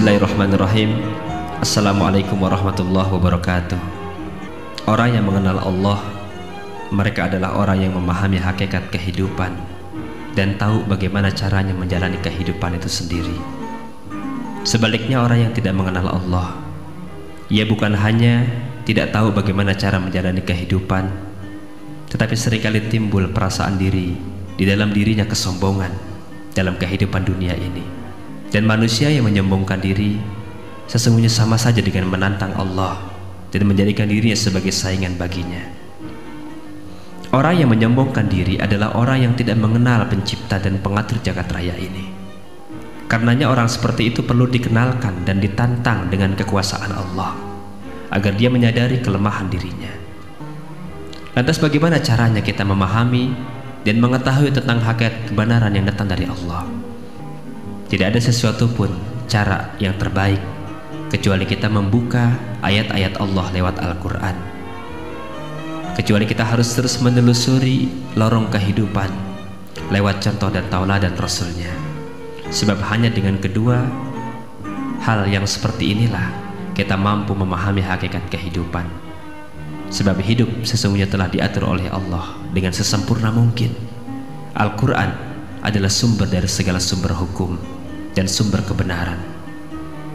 Bismillahirrahmanirrahim. Assalamualaikum warahmatullahi wabarakatuh. Orang yang mengenal Allah, mereka adalah orang yang memahami hakikat kehidupan dan tahu bagaimana caranya menjalani kehidupan itu sendiri. Sebaliknya, orang yang tidak mengenal Allah, ia bukan hanya tidak tahu bagaimana cara menjalani kehidupan, tetapi seringkali timbul perasaan diri di dalam dirinya, kesombongan dalam kehidupan dunia ini. Dan manusia yang menyombongkan diri sesungguhnya sama saja dengan menantang Allah dan menjadikan dirinya sebagai saingan baginya. Orang yang menyombongkan diri adalah orang yang tidak mengenal pencipta dan pengatur jagat raya ini. Karenanya orang seperti itu perlu dikenalkan dan ditantang dengan kekuasaan Allah agar dia menyadari kelemahan dirinya. Lantas bagaimana caranya kita memahami dan mengetahui tentang hakikat kebenaran yang datang dari Allah? Tidak ada sesuatu pun cara yang terbaik kecuali kita membuka ayat-ayat Allah lewat Al-Quran. Kecuali kita harus terus menelusuri lorong kehidupan lewat contoh dan tauladan Rasulnya. Sebab hanya dengan kedua hal yang seperti inilah kita mampu memahami hakikat kehidupan. Sebab hidup sesungguhnya telah diatur oleh Allah dengan sesempurna mungkin. Al-Quran adalah sumber dari segala sumber hukum dan sumber kebenaran,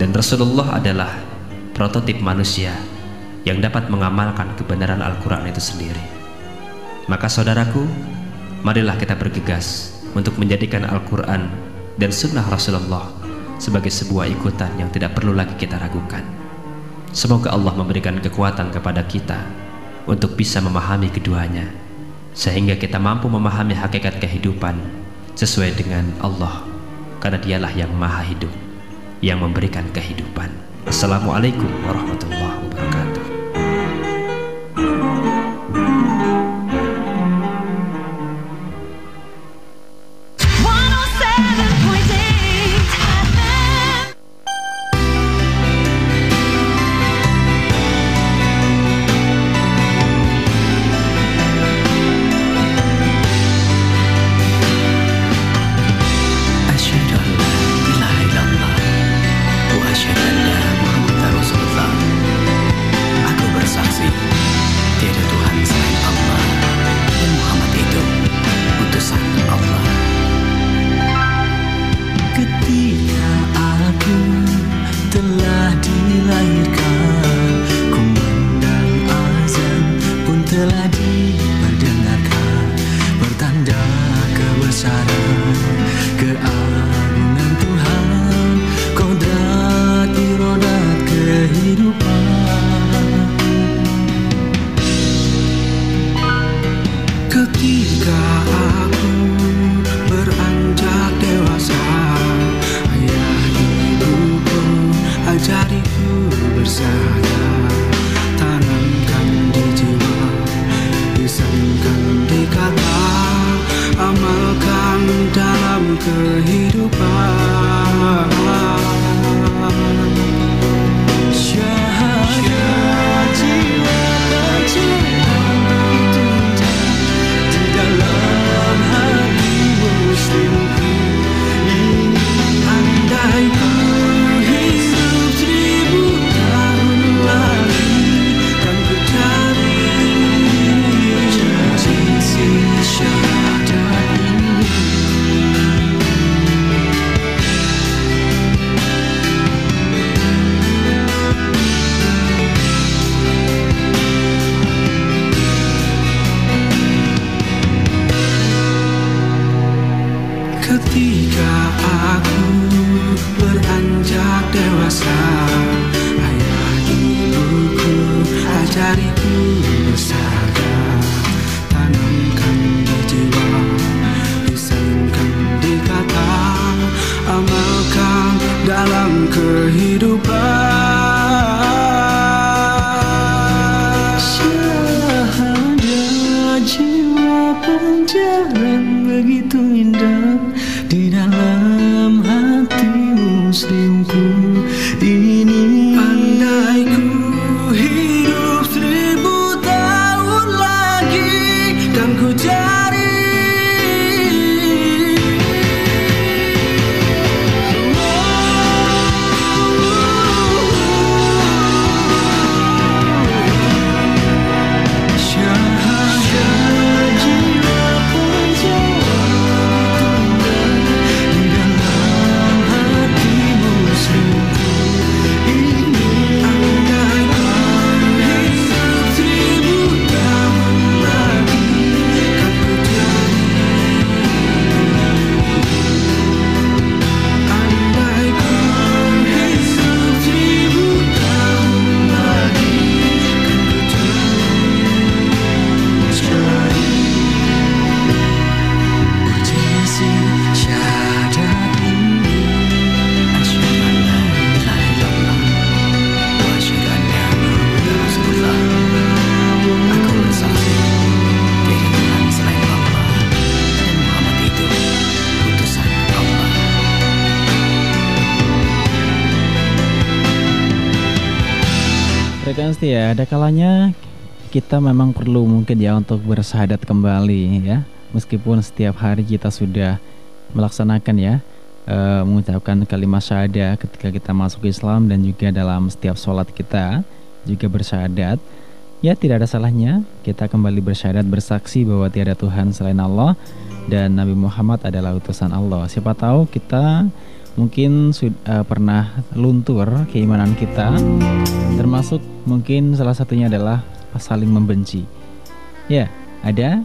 dan Rasulullah adalah prototip manusia yang dapat mengamalkan kebenaran Al-Quran itu sendiri. Maka saudaraku, marilah kita bergegas untuk menjadikan Al-Quran dan sunnah Rasulullah sebagai sebuah ikutan yang tidak perlu lagi kita ragukan. Semoga Allah memberikan kekuatan kepada kita untuk bisa memahami keduanya, sehingga kita mampu memahami hakikat kehidupan sesuai dengan Allah, karena dialah yang maha hidup, yang memberikan kehidupan. Assalamualaikum warahmatullahi wabarakatuh. Telah diperdengarkan pertanda kebesaran keagungan Tuhan, kodrat irodat kehidupan. Ketika aku beranjak dewasa, ayah ibuku ajariku bersahaja, tanamkan di jiwa, lisankan di kata, amalkan dalam kehidupan. Syahadat jiwa tercipta di dalam hati muslimku ini. Andai ku hidup 1000 tahun lagi, kan ku cari syahadat ini. Ketika aku beranjak dewasa, ayah ibuku ajariku bersahaja, tanamkan di jiwa, lisankan di kata, amalkan dalam kehidupan. Syahadat jiwa pancaran begitu indah di dalam hati muslimku ini. Andai ku hidup 1000 tahun lagi, kan ku cari Rekan setia, ada kalanya kita memang perlu mungkin ya untuk bersyahadat kembali ya. Meskipun setiap hari kita sudah melaksanakan ya, mengucapkan kalimat syahadat ketika kita masuk Islam dan juga dalam setiap sholat kita juga bersyahadat. Ya, tidak ada salahnya kita kembali bersyahadat, bersaksi bahwa tiada Tuhan selain Allah dan Nabi Muhammad adalah utusan Allah. Siapa tahu kita mungkin pernah luntur keimanan kita, termasuk mungkin salah satunya adalah saling membenci. Ya, ada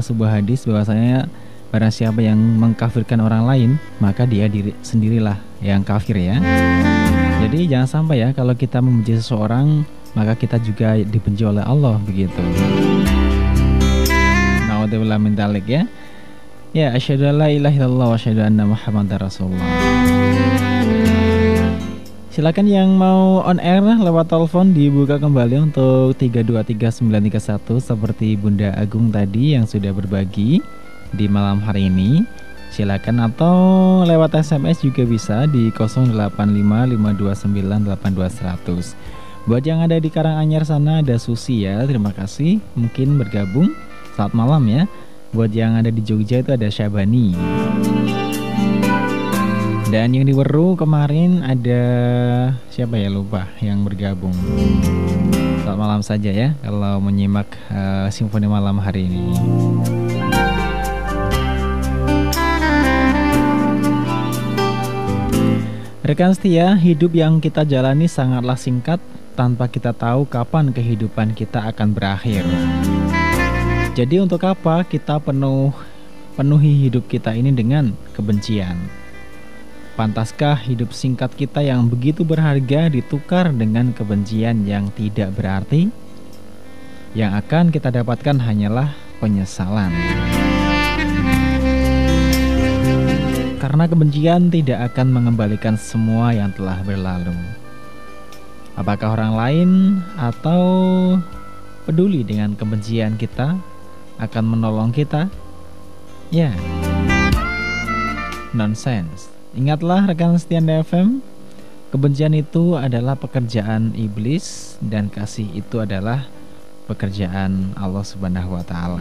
sebuah hadis bahwasanya barang siapa yang mengkafirkan orang lain, maka dia sendirilah yang kafir ya. Jadi jangan sampai ya kalau kita membenci seseorang, maka kita juga dibenci oleh Allah begitu. Naudzubillah min dzalik ya. Ya, asyhadu an la ilaha illallah wa asyhadu anna Muhammadar Rasulullah. Silakan yang mau on air lewat telepon dibuka kembali untuk 3233931 seperti Bunda Agung tadi yang sudah berbagi di malam hari ini. Silakan, atau lewat SMS juga bisa di 0855298200. Buat yang ada di Karanganyar sana ada Susi ya, terima kasih mungkin bergabung. Selamat malam ya. Buat yang ada di Jogja itu ada Syabani. Dan yang di Weru kemarin ada siapa ya, lupa yang bergabung. Selamat malam saja ya kalau menyimak Simfoni malam hari ini. Rekan setia, hidup yang kita jalani sangatlah singkat tanpa kita tahu kapan kehidupan kita akan berakhir. Jadi untuk apa kita penuhi hidup kita ini dengan kebencian? Pantaskah hidup singkat kita yang begitu berharga ditukar dengan kebencian yang tidak berarti? Yang akan kita dapatkan hanyalah penyesalan. Karena kebencian tidak akan mengembalikan semua yang telah berlalu. Apakah orang lain atau peduli dengan kebencian kita akan menolong kita? Ya, nonsense. Ingatlah rekan setia FM, kebencian itu adalah pekerjaan iblis dan kasih itu adalah pekerjaan Allah Subhanahu wa taala.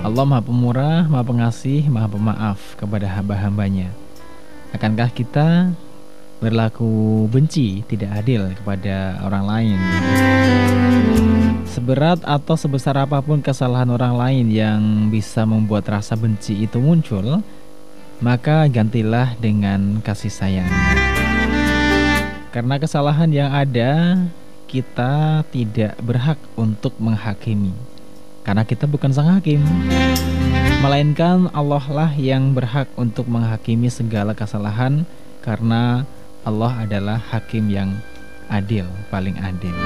Allah Maha Pemurah, Maha Pengasih, Maha Pemaaf kepada hamba-hambanya. Akankah kita berlaku benci, tidak adil kepada orang lain? Seberat atau sebesar apapun kesalahan orang lain yang bisa membuat rasa benci itu muncul, maka gantilah dengan kasih sayang. Karena kesalahan yang ada, kita tidak berhak untuk menghakimi. Karena kita bukan sang hakim, melainkan Allah lah yang berhak untuk menghakimi segala kesalahan, karena Allah adalah hakim yang adil, paling adil.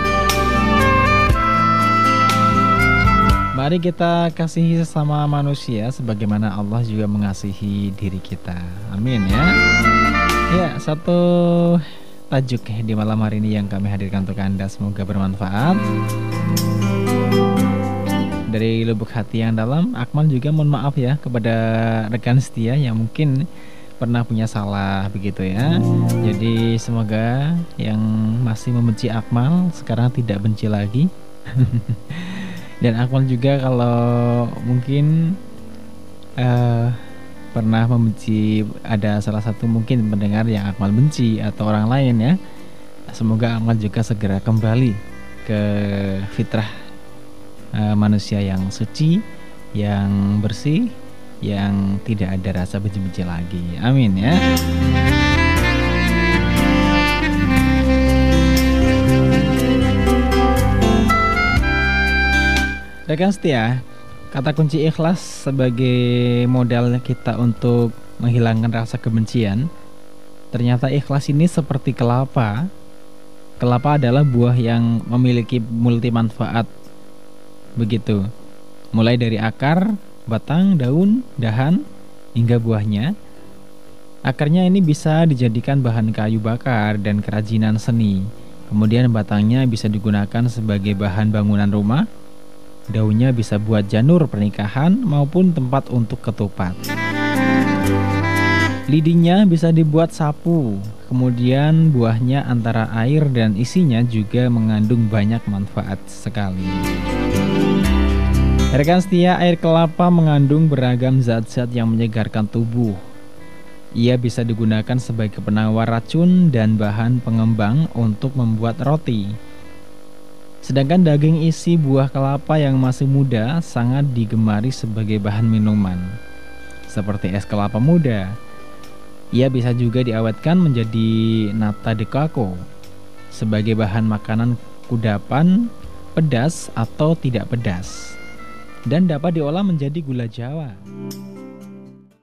Mari kita kasihi sesama manusia sebagaimana Allah juga mengasihi diri kita. Amin ya. Ya, satu tajuk di malam hari ini yang kami hadirkan untuk Anda, semoga bermanfaat. Dari lubuk hati yang dalam, Akmal juga mohon maaf ya kepada rekan setia yang mungkin pernah punya salah begitu ya. Jadi semoga yang masih membenci Akmal sekarang tidak benci lagi. Dan Akmal juga kalau mungkin pernah membenci, ada salah satu mungkin pendengar yang Akmal benci atau orang lain ya, semoga Akmal juga segera kembali ke fitrah manusia yang suci, yang bersih, yang tidak ada rasa benci-benci lagi. Amin ya. Rekan setia, kata kunci ikhlas sebagai modal kita untuk menghilangkan rasa kebencian. Ternyata ikhlas ini seperti kelapa. Kelapa adalah buah yang memiliki multi manfaat. Begitu, mulai dari akar, batang, daun, dahan, hingga buahnya. Akarnya ini bisa dijadikan bahan kayu bakar dan kerajinan seni. Kemudian batangnya bisa digunakan sebagai bahan bangunan rumah. Daunnya bisa buat janur pernikahan maupun tempat untuk ketupat. Lidinya bisa dibuat sapu. Kemudian buahnya antara air dan isinya juga mengandung banyak manfaat sekali. Rekan setia, air kelapa mengandung beragam zat-zat yang menyegarkan tubuh. Ia bisa digunakan sebagai penawar racun dan bahan pengembang untuk membuat roti. Sedangkan daging isi buah kelapa yang masih muda sangat digemari sebagai bahan minuman, seperti es kelapa muda. Ia bisa juga diawetkan menjadi nata de coco sebagai bahan makanan kudapan, pedas atau tidak pedas, dan dapat diolah menjadi gula Jawa.